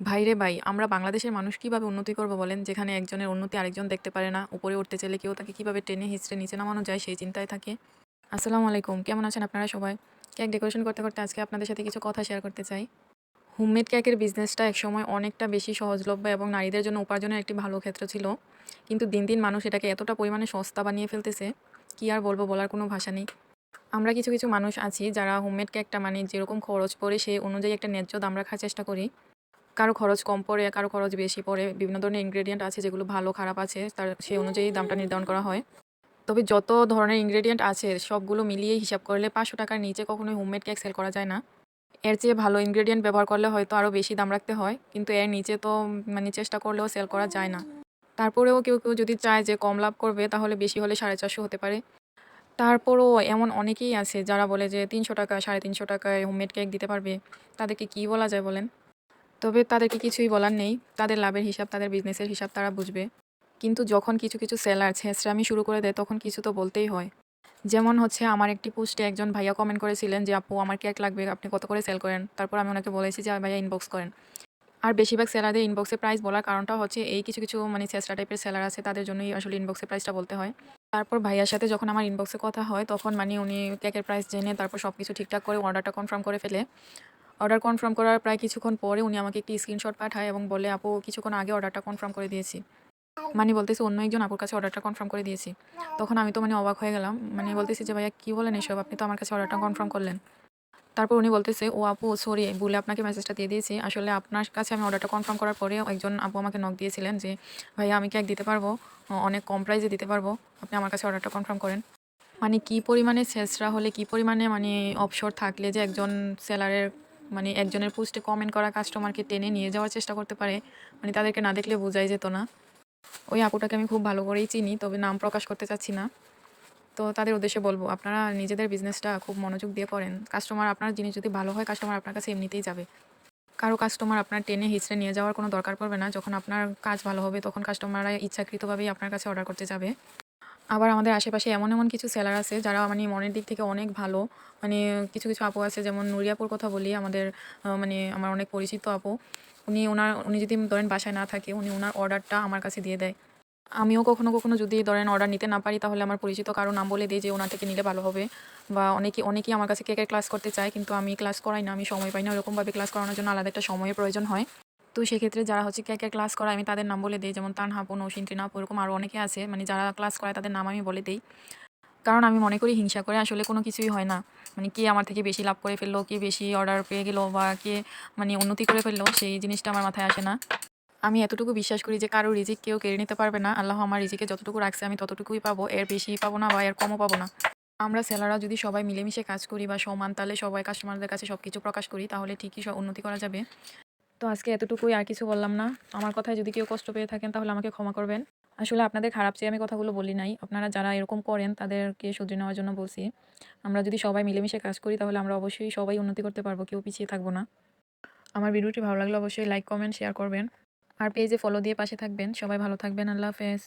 ভাইরে ভাই, আমরা বাংলাদেশের মানুষ কিভাবে উন্নতি করব বলেন? যেখানে একজনের উন্নতি আরেকজন দেখতে পারে না। উপরে উঠতে চাইলে কেউ তাকে কিভাবে টেনে হিঁচড়ে নিচে নামানো যায় সেই চিন্তায় থাকে। আসসালামু আলাইকুম। কেমন আছেন আপনারা সবাই? কেক ডেকোরেশন করতে, করতে আজকে আপনাদের সাথে কিছু কথা শেয়ার করতে চাই। হোমমেড কেকের বিজনেসটা একসময় অনেকটা বেশি সহজলভ্য এবং নারীদের জন্য উপার্জনের একটি ভালো ক্ষেত্র ছিল। কিন্তু দিন, দিন মানুষ এটাকে এতটা পরিমাণে সস্তা বানিয়ে ফেলতেছে, কি আর বলব, বলার কোনো ভাষা নেই। আমরা কিছু, কিছু মানুষ আছি যারা হোমমেড কেকটা মানে যেরকম খরচ পড়ে সেই অনুযায়ী একটা ন্যায্য দাম রাখার চেষ্টা করি। কারো খরচ কম পড়ে, কারো খরচ বেশি পড়ে। বিভিন্ন ধরনের ইনগ্রেডিয়েন্ট আছে যেগুলো ভালো খারাপ আছে, তার সেই অনুযায়ী দামটা নির্ধারণ করা হয়। তবে যত ধরনের ইনগ্রেডিয়েন্ট আছে সবগুলো মিলিয়ে হিসাব করলে ৳৫০০ র নিচে কখনোই হোমমেড কেক সেল করা যায় না। এর চেয়ে ভালো ইনগ্রেডিয়েন্ট ব্যবহার করলে হয়তো আরও বেশি দাম রাখতে হয়। কিন্তু এর নিচে তো মানে চেষ্টা করলেও সেল করা যায় না। তারপরেও কেউ, কেউ যদি চায় যে কম লাভ করবে তাহলে বেশি হলে ৳৪৫০ হতে পারে। তারপরও এমন অনেকেই আছে যারা বলে যে ৳৩০০, ৳৩৫০ হোমমেড কেক দিতে পারবে। তাদেরকে কি বলা যায় বলেন? তবে তাদেরকে কিছুই বলার নেই। তাদের লাভের হিসাব, তাদের বিজনেসের হিসাব তারা বুঝবে। কিন্তু যখন কিছু, কিছু সেলার ছেঁচড়ামি শুরু করে দেয় তখন কিছু তো বলতেই হয়। যেমন হচ্ছে আমার একটি পোস্টে একজন ভাইয়া কমেন্ট করেছিলেন যে, "আপু আমার কেক লাগবে, আপনি কত করে সেল করেন?" তারপর আমি ওনাকে বলেছি যে, "ভাইয়া ইনবক্স করেন।" আর বেশিরভাগ সেলারদের ইনবক্সে প্রাইস বলার কারণটা হচ্ছে এই কিছু, কিছু মানে ছেঁচড়া টাইপের সেলার আছে তাদের জন্যই আসলে ইনবক্সে প্রাইসটা বলতে হয়। তারপর ভাইয়ার সাথে যখন আমার ইনবক্সে কথা হয় তখন মানে উনি কেকের প্রাইস জেনে তারপর সবকিছু ঠিকঠাক করে অর্ডারটা কনফার্ম করে ফেলে। অর্ডার কনফার্ম করার প্রায় কিছুক্ষণ পরে উনি আমাকে একটি স্ক্রিনশট পাঠায় এবং বলে, "আপু কিছুক্ষণ আগে অর্ডারটা কনফার্ম করে দিয়েছি।" মানে বলতেছে অন্য একজন আপুর কাছে অর্ডারটা কনফার্ম করে দিয়েছি। তখন আমি তো মানে অবাক হয়ে গেলাম। মানে বলতেছি যে, "ভাইয়া কি বলেন এসব? আপনি তো আমার কাছে অর্ডারটা কনফার্ম করলেন।" তারপর উনি বলতেছে, "ও আপু সরি ভুলে আপনাকে মেসেজটা দিয়ে দিয়েছি। আসলে আপনার কাছে আমি অর্ডারটা কনফার্ম করার পরে একজন আপু আমাকে নক দিয়েছিলেন যে, 'ভাইয়া আমি কেক দিতে পারবো, অনেক কম প্রাইসে দিতে পারবো। আপনি আমার কাছে অর্ডারটা কনফার্ম করেন।'" মানে কি পরিমাণে ছেঁচড়া হলে, কি পরিমাণে মানে অপসর থাকলে যে একজন সেলারের মানে একজনের পোস্টে কমেন্ট করা কাস্টমারকে টেনে নিয়ে যাওয়ার চেষ্টা করতে পারে, মানে তাদেরকে না দেখলে বোঝাই যেত না। ওই আপুটাকে আমি খুব ভালো করেই চিনি, তবে নাম প্রকাশ করতে চাচ্ছি না। তো তাদের উদ্দেশ্যে বলব, আপনারা নিজেদের বিজনেসটা খুব মনোযোগ দিয়ে করেন। কাস্টমার আপনার জিনিস যদি ভালো হয়, কাস্টমার আপনার কাছে এমনিতেই যাবে। কারো কাস্টমার আপনার টেনে হিঁচড়ে নিয়ে যাওয়ার কোনো দরকার পড়বে না। যখন আপনার কাজ ভালো হবে তখন কাস্টমাররা ইচ্ছাকৃতভাবেই আপনার কাছে অর্ডার করতে যাবে। আবার আমাদের আশেপাশে এমন, এমন কিছু সেলার আছে যারা মানে মনের দিক থেকে অনেক ভালো। মানে কিছু, কিছু আপু আছে যেমন নুরি আপুর কথা বলি, আমাদের মানে আমার অনেক পরিচিত আপু। উনি যদি ধরেন বাসায় না থাকে, উনি উনার অর্ডারটা আমার কাছে দিয়ে দেয়। আমিও কখনো, কখনো যদি ধরেন অর্ডার নিতে না পারি তাহলে আমার পরিচিত কারো নাম বলে দেই যে ওনার থেকে নিলে ভালো হবে। বা অনেকেই আমার কাছে কেকের ক্লাস করতে চায় কিন্তু আমি ক্লাস করাই না, আমি সময় পাই না। ওরকমভাবে ক্লাস করানোর জন্য আলাদা একটা সময়ের প্রয়োজন হয়। তো সেক্ষেত্রে যারা হচ্ছে কেকের ক্লাস করায় আমি তাদের নাম বলে দেই। যেমন তানহা আপু, নৌসিন, টিনা আপু এরকম আরও অনেকে আছে। মানে যারা ক্লাস করায় তাদের নাম আমি বলে দেই। কারণ আমি মনে করি হিংসা করে আসলে কোনো কিছুই হয় না। মানে কে আমার থেকে বেশি লাভ করে ফেললো, কে বেশি অর্ডার পেয়ে গেলো বা কে মানে উন্নতি করে ফেললো সেই জিনিসটা আমার মাথায় আসে না। আমি এতটুকু বিশ্বাস করি যে কারো রিজিক কেউ কেড়ে নিতে পারবে না। আল্লাহ আমার রিজিকে যতটুকু রাখছে আমি ততটুকুই পাবো। এর বেশি পাবো না বা এর কমও পাবো না। আমরা সেলাররা যদি সবাই মিলেমিশে কাজ করি বা সমান তালে সবাই কাস্টমারদের কাছে সবকিছু প্রকাশ করি তাহলে ঠিকই উন্নতি করা যাবে। তো আজকে এতটুকুই, আর কিছু বললাম না। আমার কথায় যদি কেউ কষ্ট পেয়ে থাকেন তাহলে আমাকে ক্ষমা করবেন। আসলে আপনাদের খারাপ চেয়ে আমি কথাগুলো বলি নাই। আপনারা যারা এরকম করেন তাদেরকে শুধরে নেওয়ার জন্য বলছি। আমরা যদি সবাই মিলেমিশে কাজ করি তাহলে আমরা অবশ্যই সবাই উন্নতি করতে পারবো। কেউ পিছিয়ে থাকবো না। আমার ভিডিওটি ভালো লাগলে অবশ্যই লাইক, কমেন্ট, শেয়ার করবেন। আর পেজে ফলো দিয়ে পাশে থাকবেন। সবাই ভালো থাকবেন। আল্লাহ হাফেজ।